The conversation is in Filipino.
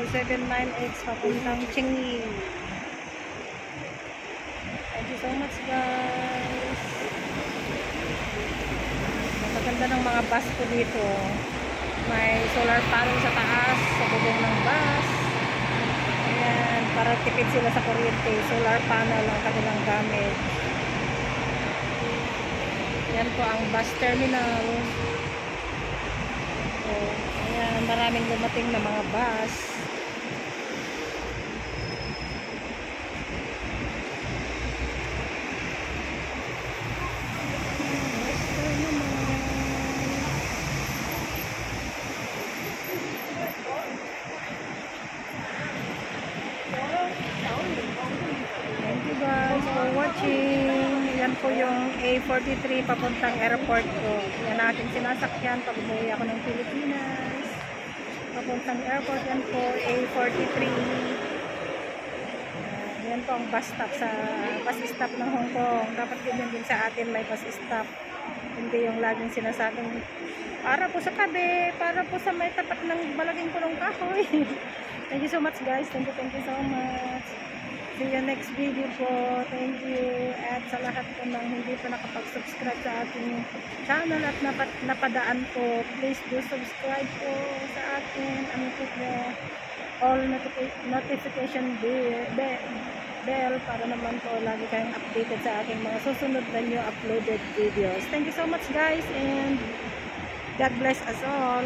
798 papuntang Chingy. Thank you so much guys. Maganda ng mga bus ko dito. May solar panel sa taas, sa bubong ng bus. Ayan, para tipid sila sa kuryente. Solar panel ang kanilang gamit. Yan po ang bus terminal. So, ayan, maraming dumating na mga bus. Thank you guys for watching. Yan po yung A43 papuntang airport ko. Yan aking sinasakyan pag umuwi ako ng Pilipinas. Papuntang airport, yan po A43. Yan po ang bus stop sa bus stop ng Hong Kong. Dapat ganyan din sa atin, may bus stop. Hindi yung laging sinasabing para po sa tabi, para po sa may tapat ng balaging kulong kahoy. Thank you so much guys. Thank you so much. See you next video po. Thank you. At sa lahat po ng hindi pa nakapag-subscribe sa ating channel at napadaan po, please do subscribe po sa akin. Ano po po, all notification bell para naman po lagi kayong updated sa aking mga susunod na new uploaded videos. Thank you so much guys and God bless us all.